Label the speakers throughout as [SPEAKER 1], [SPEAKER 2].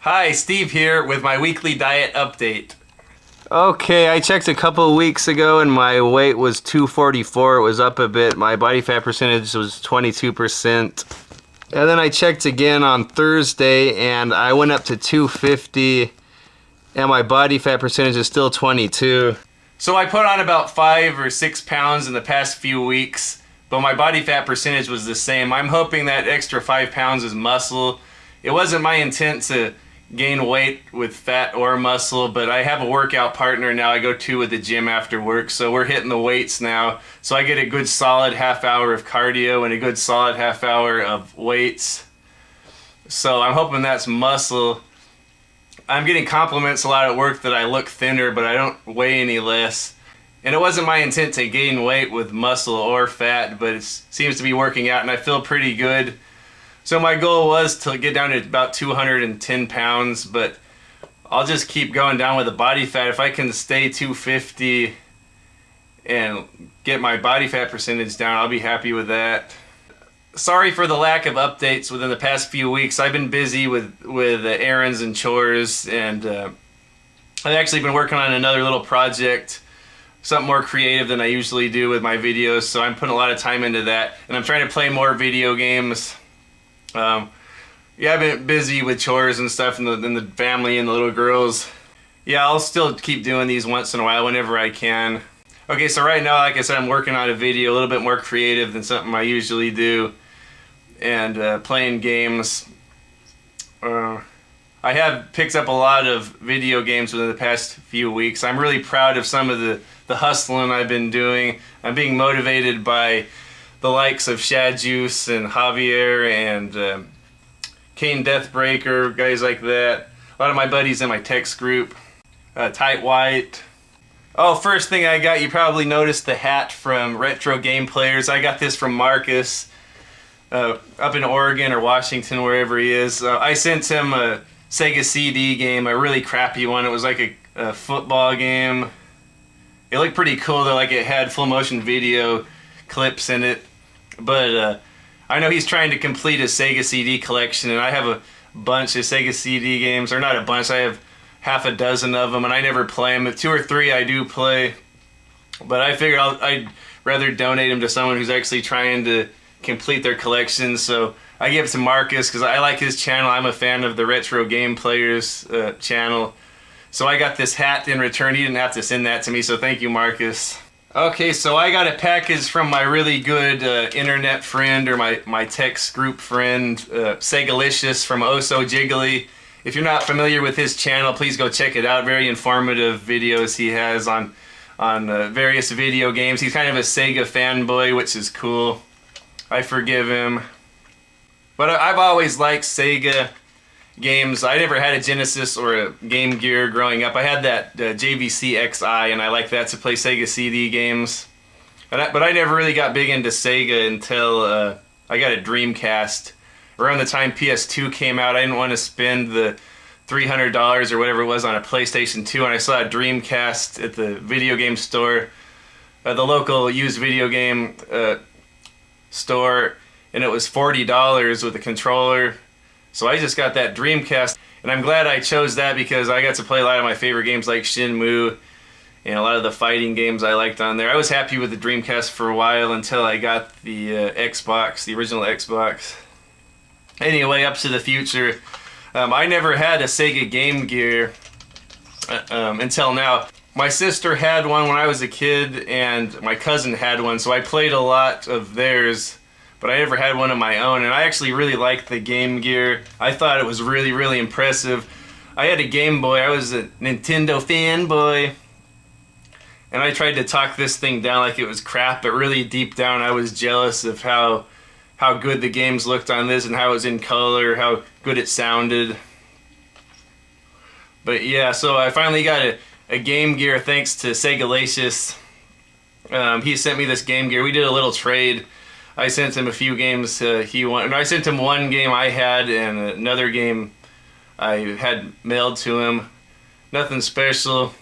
[SPEAKER 1] Hi, Steve here with my weekly diet update.
[SPEAKER 2] Okay, I checked a couple of weeks ago and my weight was 244. It was up a bit. My body fat percentage was 22%. And then I checked again on Thursday and I went up to 250 and my body fat percentage is still 22.
[SPEAKER 1] So I put on about 5 or 6 pounds in the past few weeks, but my body fat percentage was the same. I'm hoping that extra 5 pounds is muscle. It wasn't my intent to gain weight with fat or muscle, but I have a workout partner now I go to at the gym after work, so we're hitting the weights now. So I get a good solid half hour of cardio and a good solid half hour of weights. So I'm hoping that's muscle. I'm getting compliments a lot at work that I look thinner, but I don't weigh any less. And it wasn't my intent to gain weight with muscle or fat, but it seems to be working out and I feel pretty good. So my goal was to get down to about 210 pounds, but I'll just keep going down with the body fat. If I can stay 250 and get my body fat percentage down, I'll be happy with that. Sorry for the lack of updates within the past few weeks. I've been busy with errands and chores, and I've actually been working on another little project, something more creative than I usually do with my videos, so I'm putting a lot of time into that, and I'm trying to play more video games. Yeah, I've been busy with chores and stuff and the family and the little girls. Yeah, I'll still keep doing these once in a while whenever I can. Okay, so right now, like I said, I'm working on a video a little bit more creative than something I usually do, and playing games. I have picked up a lot of video games within the past few weeks. I'm really proud of some of the hustling I've been doing. I'm being motivated by the likes of Shad Juice and Javier and Kane Deathbreaker, guys like that. A lot of my buddies in my text group. Tight White. Oh, first thing I got, you probably noticed the hat from Retro Game Players. I got this from Marcus up in Oregon or Washington, wherever he is. I sent him a Sega CD game, a really crappy one. It was like a football game. It looked pretty cool though, like it had full motion video clips in it. But I know he's trying to complete his Sega CD collection, and I have a bunch of Sega CD games, or not a bunch, I have half a dozen of them, and I never play them. If 2 or 3 I do play, but I figured I'd rather donate them to someone who's actually trying to complete their collection. So I give it to Marcus because I like his channel. I'm a fan of the Retro Game Players channel. So I got this hat in return. He didn't have to send that to me, so thank you, Marcus. Okay, so I got a package from my really good internet friend, or my text group friend, Segalicious from So Jiggly. If you're not familiar with his channel, please go check it out. Very informative videos he has on various video games. He's kind of a Sega fanboy, which is cool. I forgive him. But I've always liked Sega games. I never had a Genesis or a Game Gear growing up. I had that JVC XI, and I like that to play Sega CD games. But I never really got big into Sega until I got a Dreamcast. Around the time PS2 came out, I didn't want to spend the $300 or whatever it was on a PlayStation 2, and I saw a Dreamcast at the video game store, the local used video game store, and it was $40 with a controller. So I just got that Dreamcast, and I'm glad I chose that because I got to play a lot of my favorite games like Shenmue and a lot of the fighting games I liked on there. I was happy with the Dreamcast for a while until I got the Xbox, the original Xbox. Anyway, up to the future. I never had a Sega Game Gear until now. My sister had one when I was a kid, and my cousin had one, so I played a lot of theirs. But I never had one of my own, and I actually really liked the Game Gear. I thought it was really, really impressive. I had a Game Boy. I was a Nintendo fanboy, and I tried to talk this thing down like it was crap, but really deep down I was jealous of how good the games looked on this and how it was in color, how good it sounded. But yeah, so I finally got a Game Gear thanks to Segalicious. He sent me this Game Gear. We did a little trade. I sent him a few games he wanted. I sent him one game I had and another game I had mailed to him. Nothing special.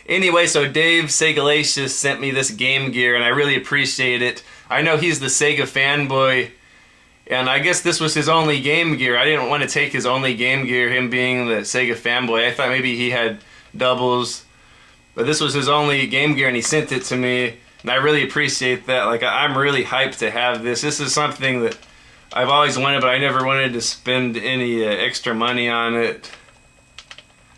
[SPEAKER 1] Anyway, so Dave Segalicious sent me this Game Gear, and I really appreciate it. I know he's the Sega fanboy, And I guess this was his only Game Gear. I didn't want to take his only Game Gear, him being the Sega fanboy. I thought maybe he had doubles. But this was his only Game Gear, and he sent it to me. And I really appreciate that. Like, I'm really hyped to have this. This is something that I've always wanted, but I never wanted to spend any extra money on it.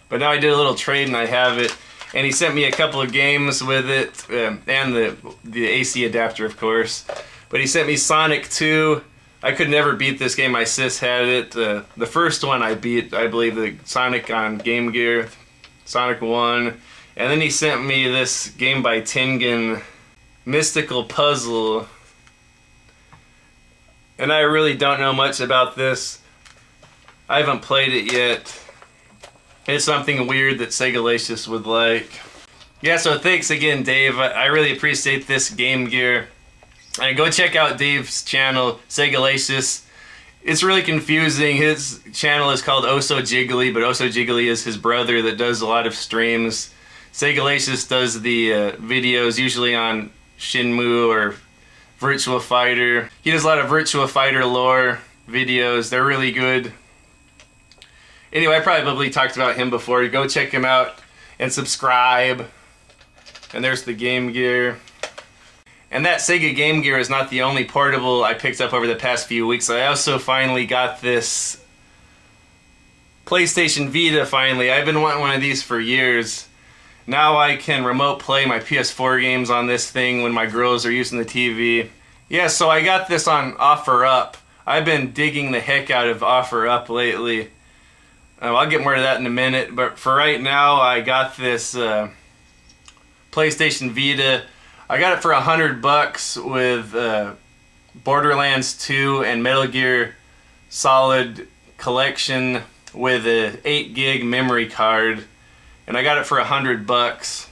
[SPEAKER 1] But now I did a little trade, and I have it. And he sent me a couple of games with it, and the AC adapter, of course. But he sent me Sonic 2. I could never beat this game. My sis had it. The first one I beat, I believe, the Sonic on Game Gear, Sonic 1. And then he sent me this game by Tengen, Mystical Puzzle. And I really don't know much about this. I haven't played it yet. It's something weird that Segalicious would like. Yeah, so thanks again, Dave. I really appreciate this Game Gear. And go check out Dave's channel, Segalicious. It's really confusing. His channel is called So Jiggly, but So Jiggly is his brother that does a lot of streams. Segalicious does the videos usually on Shenmue or Virtua Fighter. He does a lot of Virtua Fighter lore videos. They're really good. Anyway, I probably talked about him before. Go check him out and subscribe. And there's the Game Gear. And that Sega Game Gear is not the only portable I picked up over the past few weeks. I also finally got this PlayStation Vita finally. I've been wanting one of these for years. Now I can remote play my PS4 games on this thing when my girls are using the TV. Yeah, so I got this on OfferUp. I've been digging the heck out of OfferUp lately. I'll get more to that in a minute, but for right now I got this PlayStation Vita. I got it for $100 with Borderlands 2 and Metal Gear Solid Collection with a 8 gig memory card, and I got it for $100.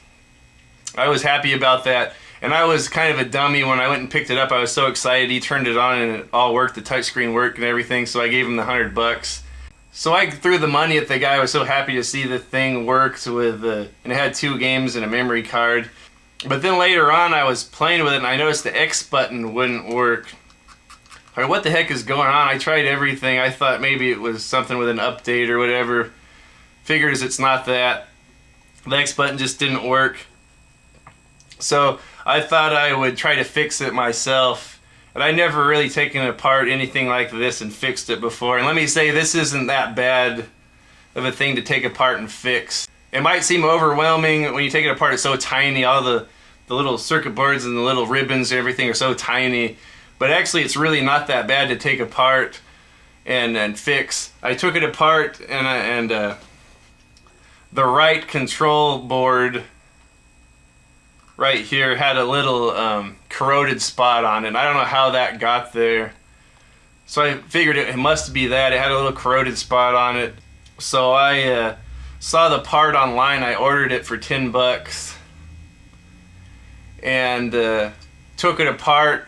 [SPEAKER 1] I was happy about that, and I was kind of a dummy when I went and picked it up. I was so excited. He turned it on and it all worked. The touchscreen worked and everything, so I gave him the $100. So I threw the money at the guy. I was so happy to see the thing worked with, and it had 2 games and a memory card. But then later on I was playing with it and I noticed the X button wouldn't work. I mean, what the heck is going on? I tried everything. I thought maybe it was something with an update or whatever. Figures it's not that. The X button just didn't work. So I thought I would try to fix it myself. And I never really taken apart anything like this and fixed it before. And let me say, this isn't that bad of a thing to take apart and fix. It might seem overwhelming when you take it apart. It's so tiny. All the little circuit boards and the little ribbons and everything are so tiny. But actually, it's really not that bad to take apart and fix. I took it apart and the right control board right here had a little corroded spot on it. I don't know how that got there. So I figured it must be that. It had a little corroded spot on it. So I saw the part online. I ordered it for $10 and took it apart.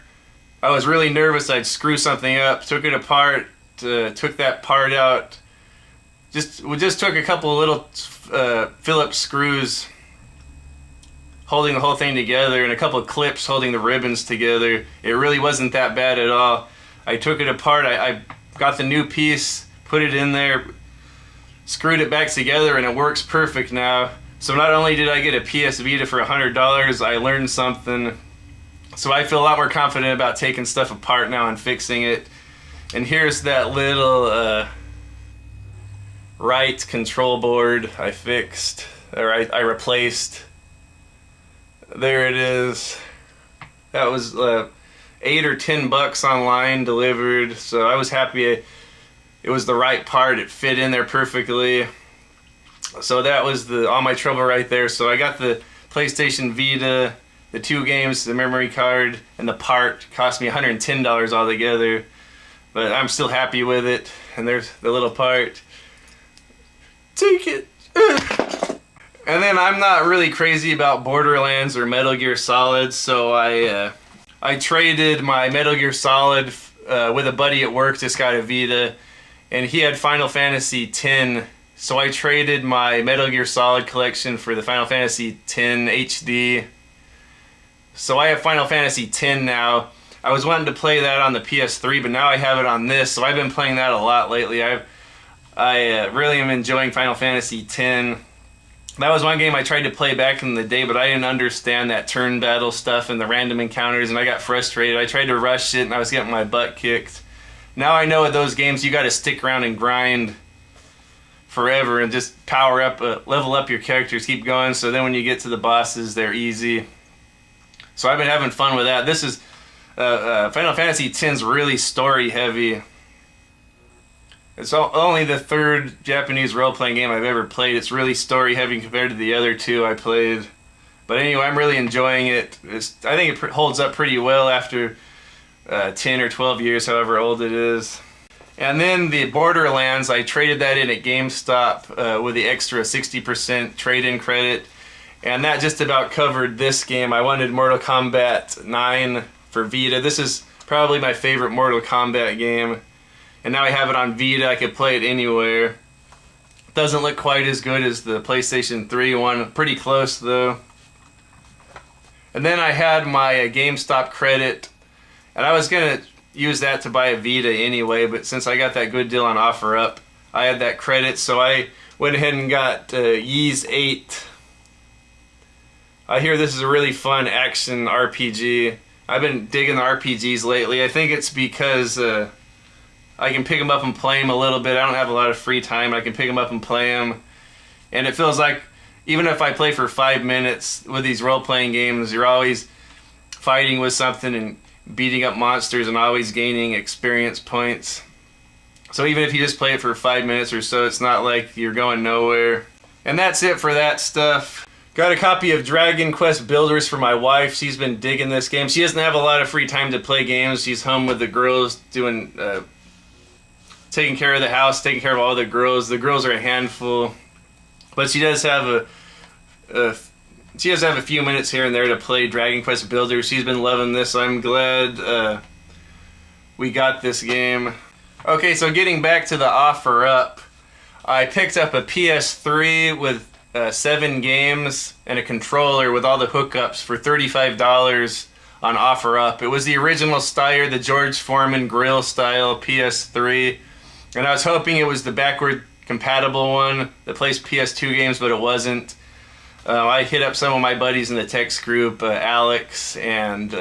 [SPEAKER 1] I was really nervous I'd screw something up. Took it apart, took that part out. We just took a couple of little Phillips screws holding the whole thing together and a couple of clips holding the ribbons together. It really wasn't that bad at all. I took it apart. I got the new piece, put it in there, screwed it back together, and it works perfect now. So not only did I get a PS Vita for $100, I learned something. So I feel a lot more confident about taking stuff apart now and fixing it. And here's that little right control board I fixed, or I replaced. There it is. That was $8 or $10 online delivered, so I was happy it was the right part. It fit in there perfectly. So that was all my trouble right there. So I got the PlayStation Vita, the 2 games, the memory card, and the part. Cost me $110 altogether, but I'm still happy with it. And there's the little part. Take it. And then I'm not really crazy about Borderlands or Metal Gear Solid, so I traded my Metal Gear Solid with a buddy at work. Just got a Vita, and he had Final Fantasy X. So I traded my Metal Gear Solid collection for the Final Fantasy X HD. So I have Final Fantasy X now. I was wanting to play that on the PS3, but now I have it on this, so I've been playing that a lot lately. I really am enjoying Final Fantasy X. That was one game I tried to play back in the day, but I didn't understand that turn battle stuff and the random encounters, and I got frustrated. I tried to rush it, and I was getting my butt kicked. Now I know with those games, you got to stick around and grind forever and just power up, level up your characters, keep going, so then when you get to the bosses, they're easy. So I've been having fun with that. This is Final Fantasy X's really story heavy. It's only the third Japanese role-playing game I've ever played. It's really story-heavy compared to the other two I played. But anyway, I'm really enjoying it. I think it holds up pretty well after 10 or 12 years, however old it is. And then the Borderlands, I traded that in at GameStop with the extra 60% trade-in credit. And that just about covered this game. I wanted Mortal Kombat 9 for Vita. This is probably my favorite Mortal Kombat game. And now I have it on Vita. I can play it anywhere. Doesn't look quite as good as the PlayStation 3 one. Pretty close though. And then I had my GameStop credit, and I was gonna use that to buy a Vita anyway, but since I got that good deal on OfferUp, I had that credit, so I went ahead and got Ys 8. I hear this is a really fun action RPG. I've been digging the RPGs lately. I think it's because I can pick them up and play them a little bit. I don't have a lot of free time. I can pick them up and play them. And it feels like even if I play for 5 minutes with these role-playing games, you're always fighting with something and beating up monsters and always gaining experience points. So even if you just play it for 5 minutes or so, it's not like you're going nowhere. And that's it for that stuff. Got a copy of Dragon Quest Builders for my wife. She's been digging this game. She doesn't have a lot of free time to play games. She's home with the girls doing... taking care of the house, taking care of all the girls. The girls are a handful, but she does have a few minutes here and there to play Dragon Quest Builders. She's been loving this. So I'm glad we got this game. Okay, so getting back to the OfferUp, I picked up a PS3 with 7 games and a controller with all the hookups for $35 on OfferUp. It was the original Steyr, the George Foreman grill style PS3. And I was hoping it was the backward compatible one that plays PS2 games, but it wasn't. I hit up some of my buddies in the text group, Alex and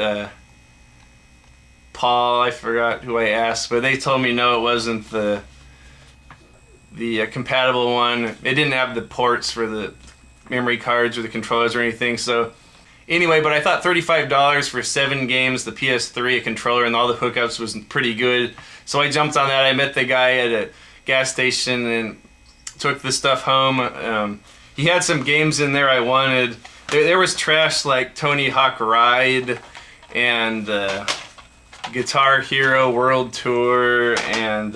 [SPEAKER 1] Paul. I forgot who I asked, but they told me no, it wasn't the compatible one. It didn't have the ports for the memory cards or the controllers or anything. So anyway, but I thought $35 for 7 games, the PS3, a controller, and all the hookups was pretty good. So I jumped on that. I met the guy at a gas station and took the stuff home. He had some games in there I wanted. There was trash like Tony Hawk Ride and Guitar Hero World Tour and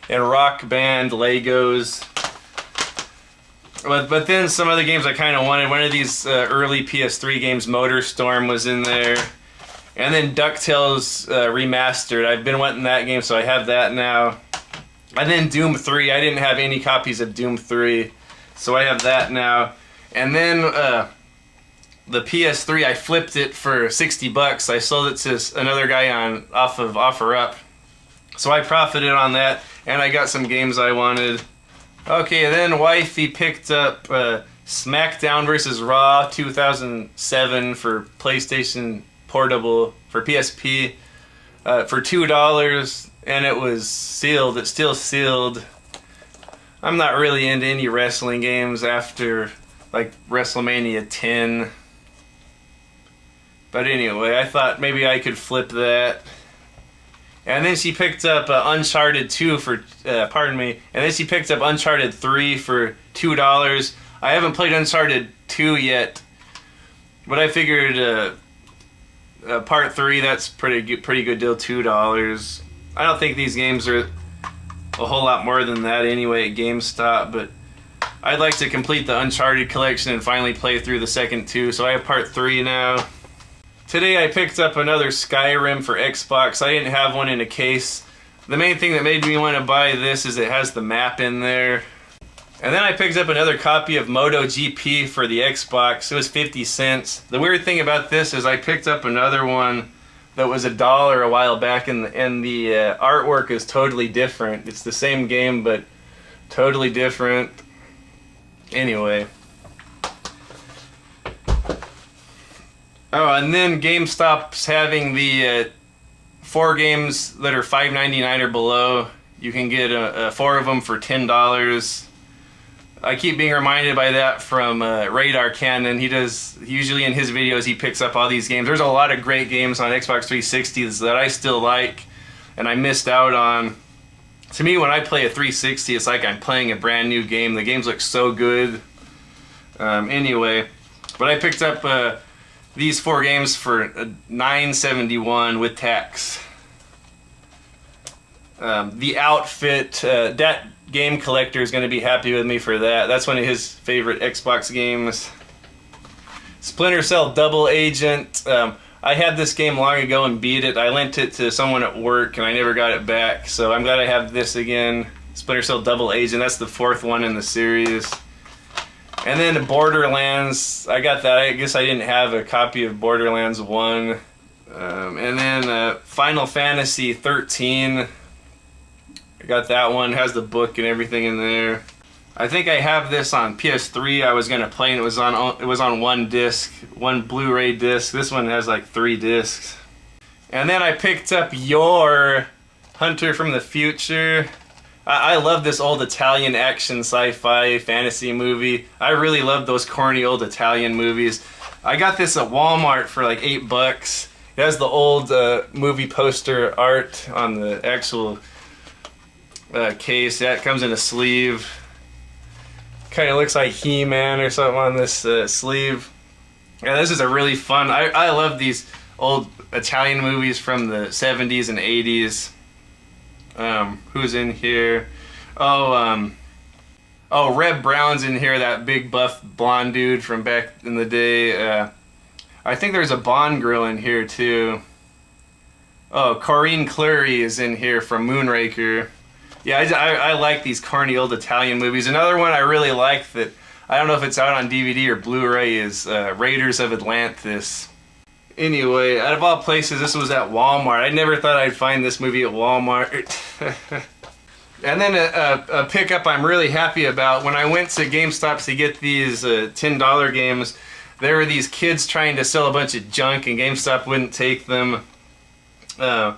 [SPEAKER 1] Rock Band Legos. But then some other games I kind of wanted. One of these early PS3 games, MotorStorm, was in there. And then DuckTales Remastered. I've been wanting that game, so I have that now. And then Doom 3. I didn't have any copies of Doom 3, so I have that now. And then the PS3, I flipped it for $60. I sold it to another guy off of OfferUp. So I profited on that, and I got some games I wanted. Okay, then Wifey picked up SmackDown vs. Raw 2007 for PlayStation Portable for PSP for $2, and it was sealed. It's still sealed. I'm not really into any wrestling games after like WrestleMania 10. But anyway, I thought maybe I could flip that. And then she picked up Uncharted 2 for, and then she picked up Uncharted 3 for $2. I haven't played Uncharted 2 yet, but I figured Part 3, that's pretty good deal, $2. I don't think these games are a whole lot more than that anyway at GameStop, but I'd like to complete the Uncharted collection and finally play through the second 2, so I have Part 3 now. Today I picked up another Skyrim for Xbox. I didn't have one in a case. The main thing that made me want to buy this is it has the map in there. And then I picked up another copy of MotoGP for the Xbox. It was 50 cents. The weird thing about this is I picked up another one that was $1 a while back, and the artwork is totally different. It's the same game, but totally different. Anyway. Oh, and then GameStop's having the 4 games that are $5.99 or below. You can get 4 of them for $10. I keep being reminded by that from Radar Cannon. He usually in his videos he picks up all these games. There's a lot of great games on Xbox 360 that I still like and I missed out on. To me, when I play a 360, it's like I'm playing a brand new game. The games look so good. Anyway, but I picked up these 4 games for $9.71 with tax. The Outfit, that game collector is going to be happy with me for that. That's one of his favorite Xbox games. Splinter Cell Double Agent. I had this game long ago and beat it. I lent it to someone at work and I never got it back. So I'm glad I have this again. Splinter Cell Double Agent. That's the 4th one in the series. And then Borderlands. I got that. I guess I didn't have a copy of Borderlands 1. And then Final Fantasy 13. I got that one, has the book and everything in there. I think I have this on PS3. I was gonna play and it was on 1 disc, 1 Blu-ray disc. This one has like 3 discs. And then I picked up your Hunter from the Future. I love this old Italian action sci-fi fantasy movie. I really love those corny old Italian movies. I got this at Walmart for like $8. It has the old movie poster art on the actual case. That comes in a sleeve. Kind of looks like He-Man or something on this sleeve. Yeah, this is a really fun. I love these old Italian movies from the 70s and 80s. Who's in here? Oh, Reb Brown's in here. That big buff blonde dude from back in the day. I think there's a Bond girl in here too. Oh, Corinne Clery is in here from Moonraker. Yeah, I like these corny old Italian movies. Another one I really like that, I don't know if it's out on DVD or Blu-ray, is Raiders of Atlantis. Anyway, out of all places, this was at Walmart. I never thought I'd find this movie at Walmart. And then a pickup I'm really happy about. When I went to GameStop to get these $10 games, there were these kids trying to sell a bunch of junk and GameStop wouldn't take them. I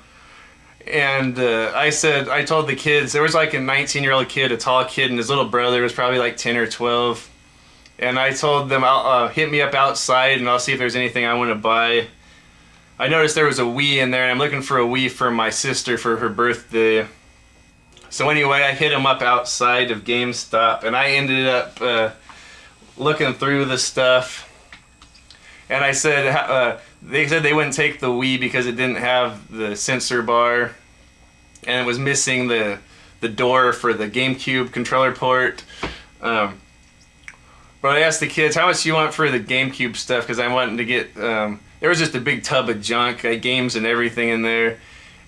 [SPEAKER 1] told the kids, there was like a 19-year-old kid, a tall kid, and his little brother was probably like 10 or 12. And I told them, I'll hit me up outside and I'll see if there's anything I want to buy. I noticed there was a Wii in there and I'm looking for a Wii for my sister for her birthday. So anyway, I hit them up outside of GameStop and I ended up looking through the stuff. And I said, they said they wouldn't take the Wii because it didn't have the sensor bar and it was missing the door for the GameCube controller port. But I asked the kids, how much do you want for the GameCube stuff? Because I wanted to get, there was just a big tub of junk, games and everything in there.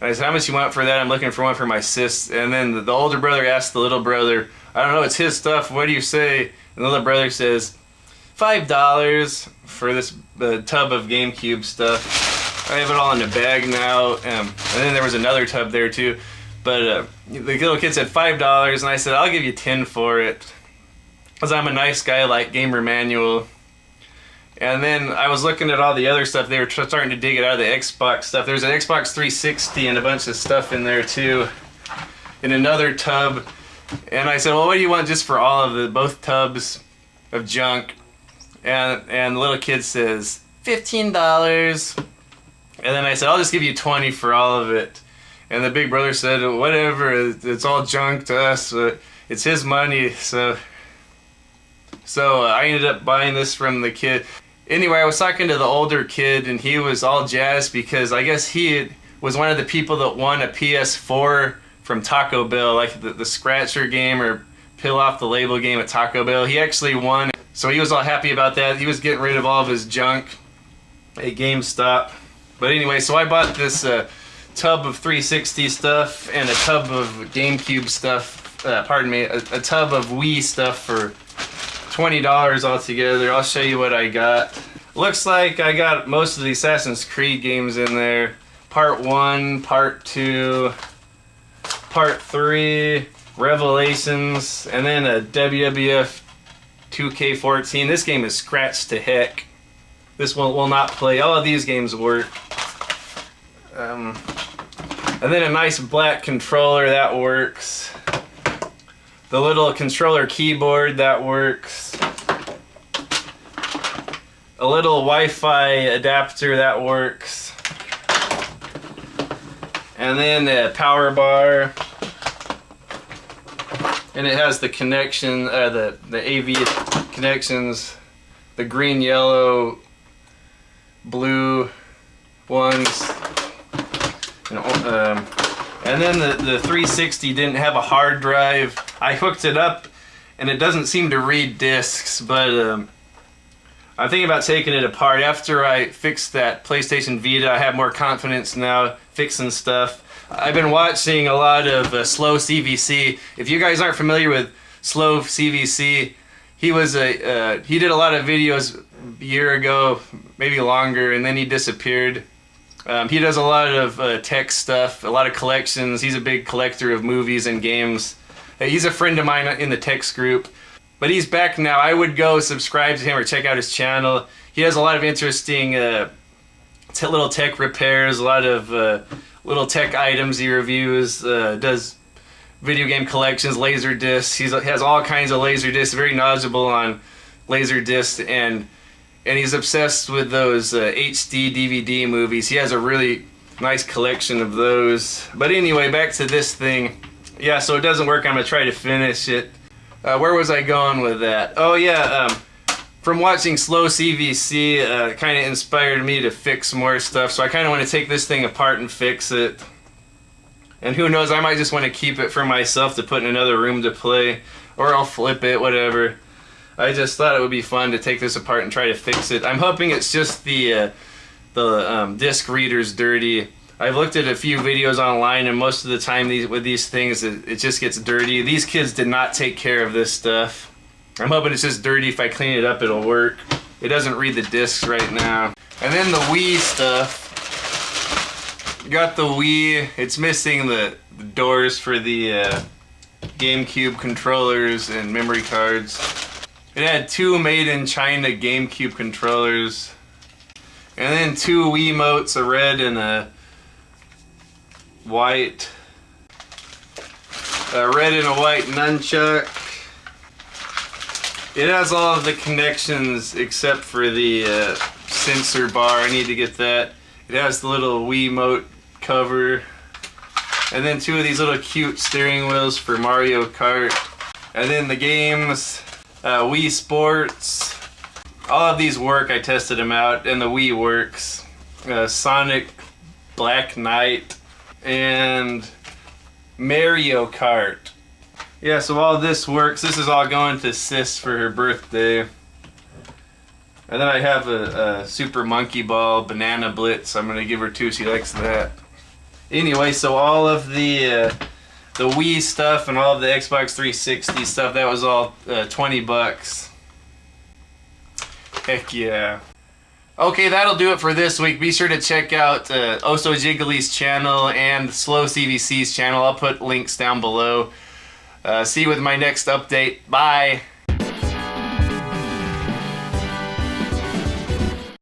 [SPEAKER 1] And I said, how much you want for that? I'm looking for one for my sis. And then the older brother asked the little brother, I don't know, it's his stuff, what do you say? And the little brother says, $5 for this tub of GameCube stuff. I have it all in a bag now. And then there was another tub there too. But the little kid said $5 and I said, I'll give you 10 for it. Because I'm a nice guy like Gamer Manual. And then I was looking at all the other stuff. They were starting to dig it out of the Xbox stuff. There's an Xbox 360 and a bunch of stuff in there too. In another tub. And I said, well, what do you want just for all of both tubs of junk? And the little kid says, $15. And then I said, I'll just give you 20 for all of it. And the big brother said, whatever, it's all junk to us. It's his money, so I ended up buying this from the kid. Anyway, I was talking to the older kid, and he was all jazzed because I guess he was one of the people that won a PS4 from Taco Bell, like the Scratcher game or Peel Off the Label game at Taco Bell. He actually won, so he was all happy about that. He was getting rid of all of his junk at GameStop. But anyway, so I bought this tub of 360 stuff and a tub of GameCube stuff. Pardon me, a tub of Wii stuff for $20 altogether. I'll show you what I got. Looks like I got most of the Assassin's Creed games in there. Part 1, Part 2, Part 3, Revelations, and then a WWF 2K14. This game is scratched to heck. This one will not play. All of these games work. And then a nice black controller, that works. The little controller keyboard, that works. A little Wi-Fi adapter, that works. And then a power bar. And it has the connection, the AV connections, the green, yellow, blue ones. And then the 360 didn't have a hard drive. I hooked it up and it doesn't seem to read discs, but I'm thinking about taking it apart. After I fixed that PlayStation Vita, I have more confidence now fixing stuff. I've been watching a lot of SlowCVC. If you guys aren't familiar with SlowCVC, he did a lot of videos a year ago, maybe longer, and then he disappeared. He does a lot of tech stuff, a lot of collections. He's a big collector of movies and games. He's a friend of mine in the Tex group. But he's back now. I would go subscribe to him or check out his channel. He has a lot of interesting little tech repairs, a lot of little tech items he reviews, does video game collections, laser discs. He has all kinds of laser discs, very knowledgeable on laser discs, and he's obsessed with those HD DVD movies. He has a really nice collection of those. But anyway, back to this thing. Yeah, so it doesn't work. I'm going to try to finish it. Where was I going with that? Oh yeah, from watching SlowCVC, kind of inspired me to fix more stuff. So I kind of want to take this thing apart and fix it. And who knows, I might just want to keep it for myself to put in another room to play. Or I'll flip it, whatever. I just thought it would be fun to take this apart and try to fix it. I'm hoping it's just the disc reader's dirty. I've looked at a few videos online, and most of the time with these things, it just gets dirty. These kids did not take care of this stuff. I'm hoping it's just dirty. If I clean it up, it'll work. It doesn't read the discs right now. And then the Wii stuff. Got the Wii. It's missing the doors for the GameCube controllers and memory cards. It had 2 made in China GameCube controllers. And then 2 Wiimotes, a red and a white. A red and a white nunchuck. It has all of the connections except for the sensor bar. I need to get that. It has the little Wiimote cover. And then 2 of these little cute steering wheels for Mario Kart. And then the games, Wii Sports. All of these work. I tested them out, and the Wii works. Sonic Black Knight and Mario Kart. Yeah, so all this works. This is all going to Sis for her birthday. And then I have a Super Monkey Ball Banana Blitz. I'm going to give her too. She likes that. Anyway, so all of the Wii stuff and all of the Xbox 360 stuff, that was all $20. Heck yeah. Okay, that'll do it for this week. Be sure to check out So Jiggly's channel and SlowCVC's channel. I'll put links down below. See you with my next update. Bye.